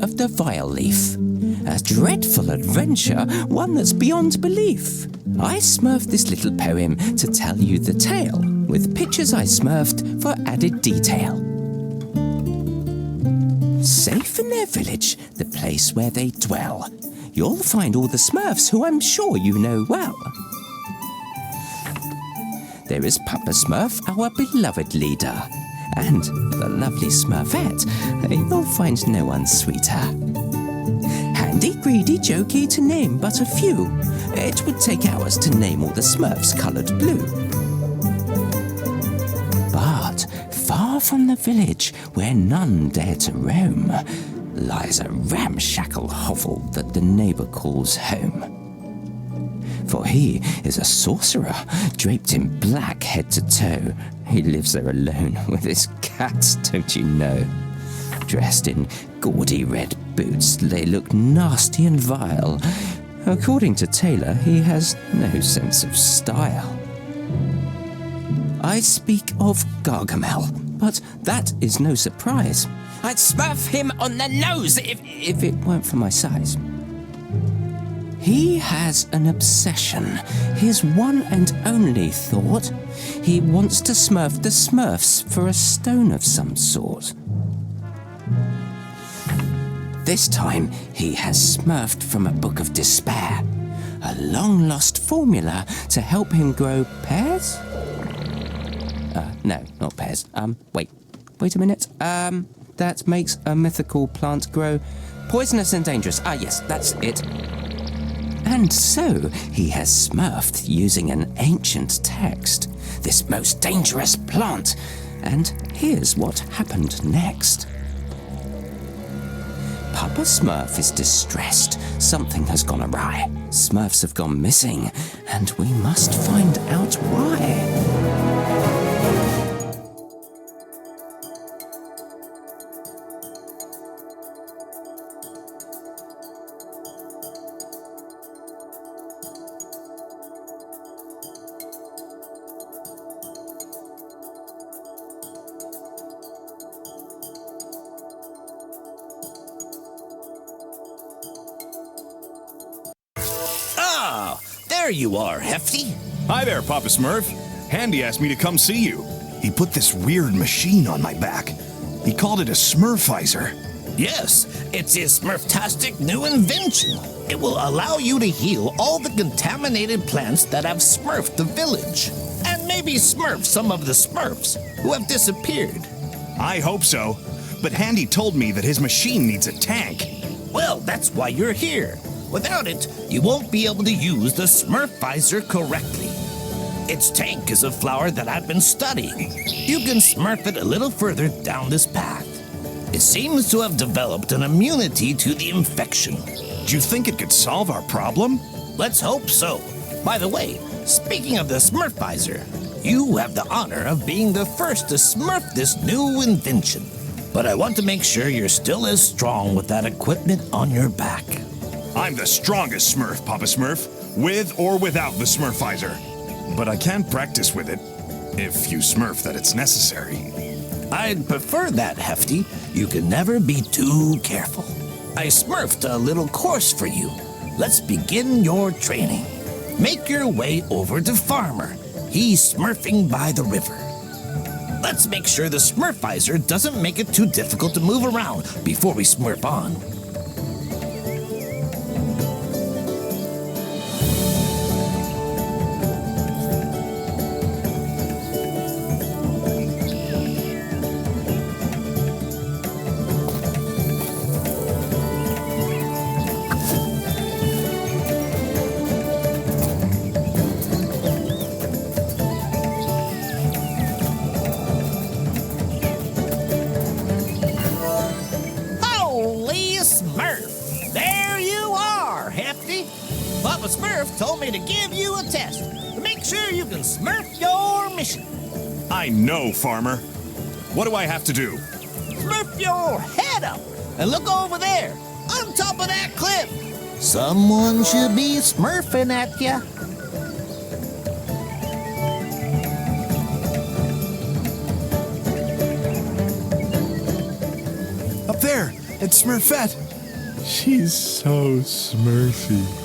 of the Vileaf. A dreadful adventure, one that's beyond belief. I smurfed this little poem to tell you the tale, with pictures I smurfed for added detail. Safe in their village, the place where they dwell, you'll find all the Smurfs who I'm sure you know well. There is Papa Smurf, our beloved leader, and the lovely Smurfette. You'll find no one sweeter. Handy, greedy, jokey, to name but a few. It would take hours to name all the Smurfs coloured blue. But far from the village, where none dare to roam, lies a ramshackle hovel that the neighbour calls home. For he is a sorcerer, draped in black head to toe. He lives there alone with his cats, don't you know? Dressed in gaudy red boots, they look nasty and vile. According to Taylor, he has no sense of style. I speak of Gargamel, but that is no surprise. I'd smurf him on the nose if it weren't for my size. He has an obsession, his one and only thought. He wants to smurf the Smurfs for a stone of some sort. This time, he has smurfed from a book of despair, a long-lost formula to help him grow pears? No, not pears. Wait a minute. That makes a mythical plant grow poisonous and dangerous. Yes, that's it. And so, he has smurfed using an ancient text, this most dangerous plant. And here's what happened next. Papa Smurf is distressed. Something has gone awry. Smurfs have gone missing, and we must find out why. There you are, Hefty. Hi there, Papa Smurf. Handy asked me to come see you. He put this weird machine on my back. He called it a SMURFIZER. Yes, it's his Smurftastic new invention. It will allow you to heal all the contaminated plants that have smurfed the village. And maybe smurf some of the Smurfs who have disappeared. I hope so. But Handy told me that his machine needs a tank. Well, that's why you're here. Without it, you won't be able to use the SMURFIZER correctly. Its tank is a flower that I've been studying. You can smurf it a little further down this path. It seems to have developed an immunity to the infection. Do you think it could solve our problem? Let's hope so. By the way, speaking of the SMURFIZER, you have the honor of being the first to smurf this new invention. But I want to make sure you're still as strong with that equipment on your back. I'm the strongest Smurf, Papa Smurf, with or without the SMURFIZER. But I can't practice with it, if you smurf that it's necessary. I'd prefer that, Hefty. You can never be too careful. I smurfed a little course for you. Let's begin your training. Make your way over to Farmer. He's smurfing by the river. Let's make sure the SMURFIZER doesn't make it too difficult to move around before we smurf on. Papa Smurf told me to give you a test to make sure you can smurf your mission. I know, Farmer. What do I have to do? Smurf your head up and look over there, on top of that cliff. Someone should be smurfing at ya. Up there, it's Smurfette. She's so smurfy.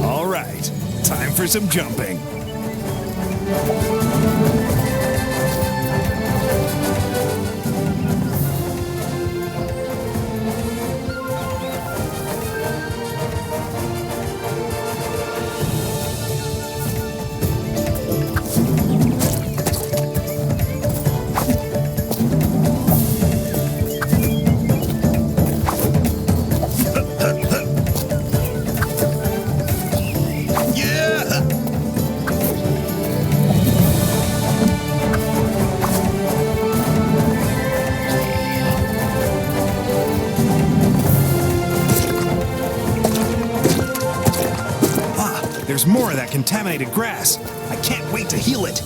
All right, time for some jumping. There's more of that contaminated grass. I can't wait to heal it.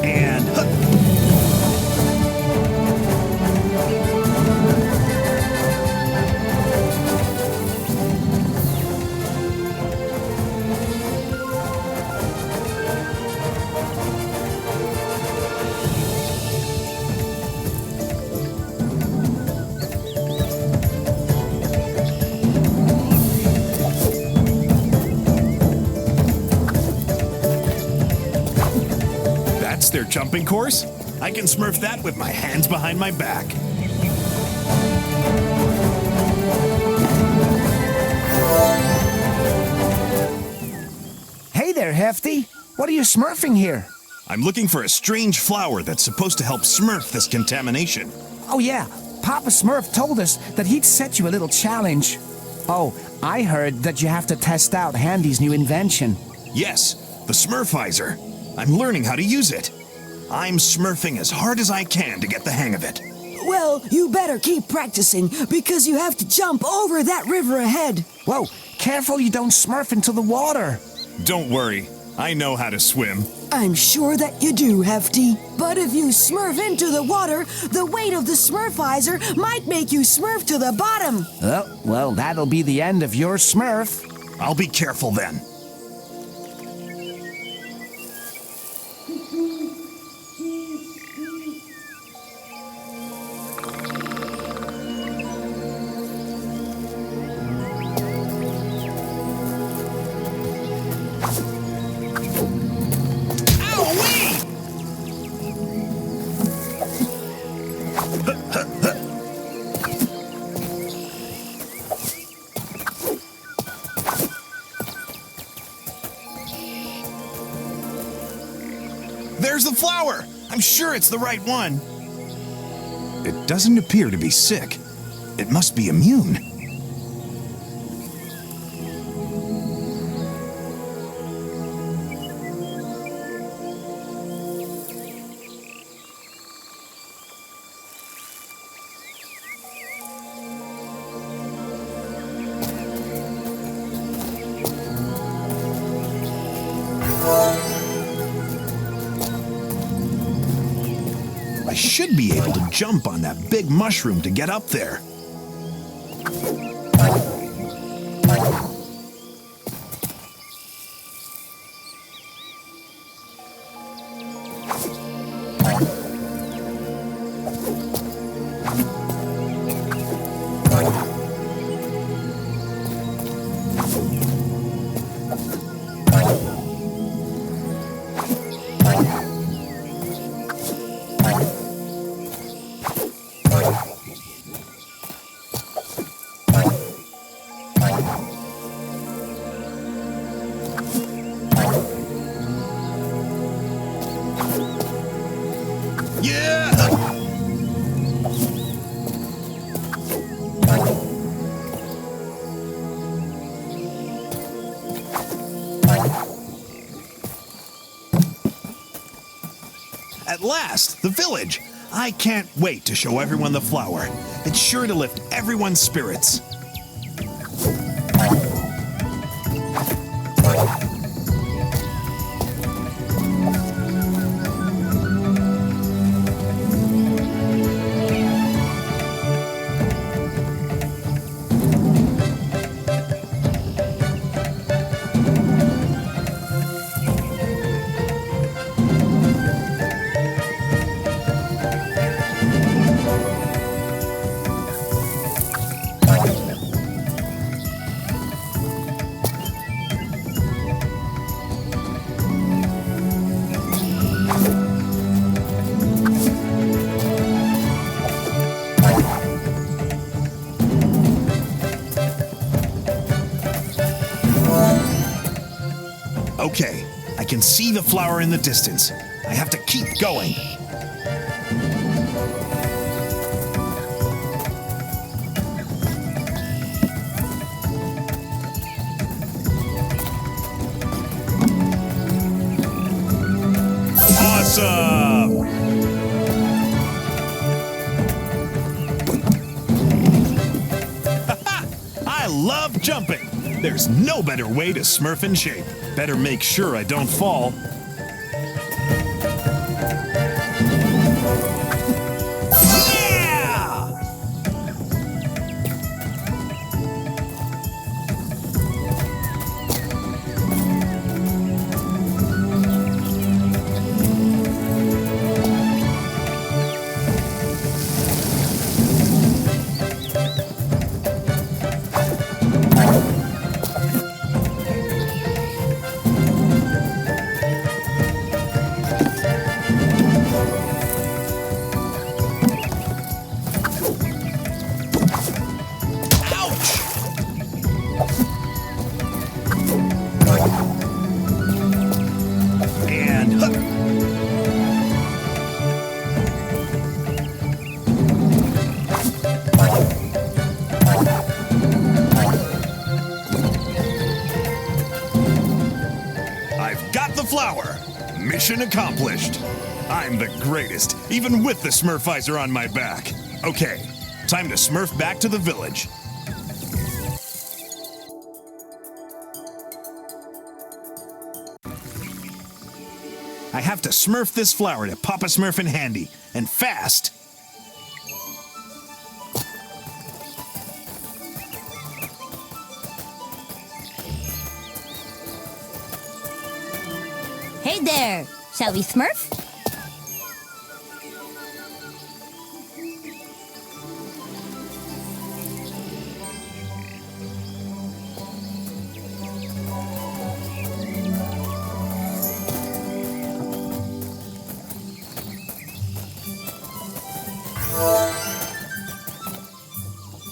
And that's their jumping course. I can smurf that with my hands behind my back. Hey there, Hefty. What are you smurfing here? I'm looking for a strange flower that's supposed to help smurf this contamination. Oh, yeah. Papa Smurf told us that he'd set you a little challenge. Oh, I heard that you have to test out Handy's new invention. Yes, the SMURFIZER. I'm learning how to use it. I'm smurfing as hard as I can to get the hang of it. Well, you better keep practicing because you have to jump over that river ahead. Whoa, careful you don't smurf into the water. Don't worry, I know how to swim. I'm sure that you do, Hefty. But if you smurf into the water, the weight of the SMURFIZER might make you smurf to the bottom. Oh, well, that'll be the end of your smurf. I'll be careful then. There's the flower! I'm sure it's the right one. It doesn't appear to be sick. It must be immune. I should be able to jump on that big mushroom to get up there. At last, the village! I can't wait to show everyone the flower. It's sure to lift everyone's spirits. Okay, I can see the flower in the distance. I have to keep going. Awesome! I love jumping! There's no better way to smurf in shape. Better make sure I don't fall. Yeah! Flower. Mission accomplished. I'm the greatest, even with the Smurfizer on my back. Okay, time to smurf back to the village. I have to smurf this flower to Papa Smurf and Handy, and fast. Hey there! Shall we smurf?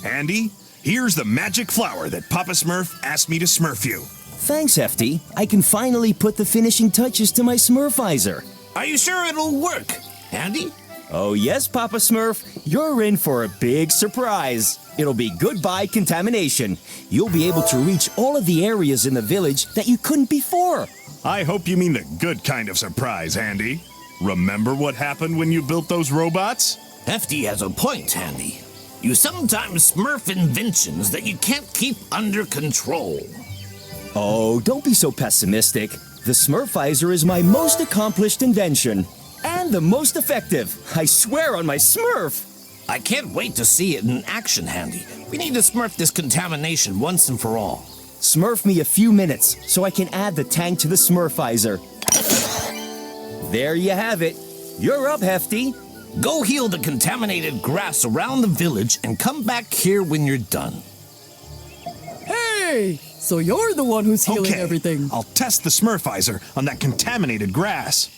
Handy, here's the magic flower that Papa Smurf asked me to smurf you. Thanks, Hefty. I can finally put the finishing touches to my Smurfizer. Are you sure it'll work, Handy? Oh yes, Papa Smurf. You're in for a big surprise. It'll be goodbye contamination. You'll be able to reach all of the areas in the village that you couldn't before. I hope you mean the good kind of surprise, Handy. Remember what happened when you built those robots? Hefty has a point, Handy. You sometimes smurf inventions that you can't keep under control. Oh, don't be so pessimistic. The Smurfizer is my most accomplished invention. And the most effective. I swear on my Smurf. I can't wait to see it in action, Handy. We need to smurf this contamination once and for all. Smurf me a few minutes so I can add the tank to the Smurfizer. There you have it. You're up, Hefty. Go heal the contaminated grass around the village and come back here when you're done. Hey! So you're the one who's healing everything. I'll test the Smurfizer on that contaminated grass.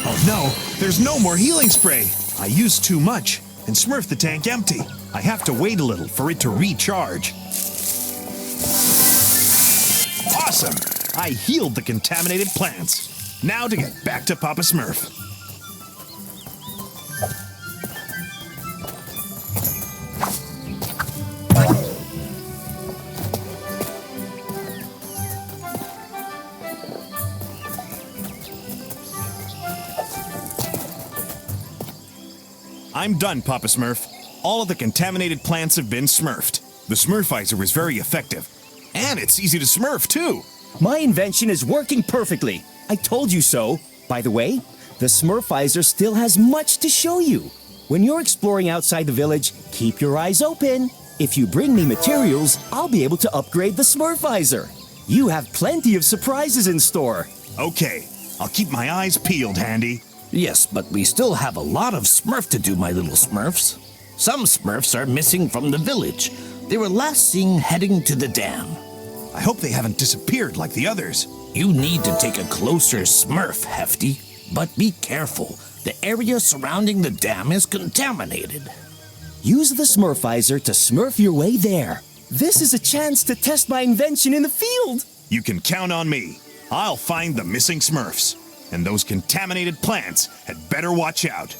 Oh no, there's no more healing spray. I used too much and smurfed the tank empty. I have to wait a little for it to recharge. Awesome! I healed the contaminated plants. Now to get back to Papa Smurf. I'm done, Papa Smurf. All of the contaminated plants have been smurfed. The Smurfizer is very effective. And it's easy to smurf, too. My invention is working perfectly. I told you so. By the way, the Smurfizer still has much to show you. When you're exploring outside the village, keep your eyes open. If you bring me materials, I'll be able to upgrade the Smurfizer. You have plenty of surprises in store. Okay, I'll keep my eyes peeled, Handy. Yes, but we still have a lot of Smurf to do, my little Smurfs. Some Smurfs are missing from the village. They were last seen heading to the dam. I hope they haven't disappeared like the others. You need to take a closer Smurf, Hefty. But be careful. The area surrounding the dam is contaminated. Use the Smurfizer to smurf your way there. This is a chance to test my invention in the field. You can count on me. I'll find the missing Smurfs. And those contaminated plants had better watch out.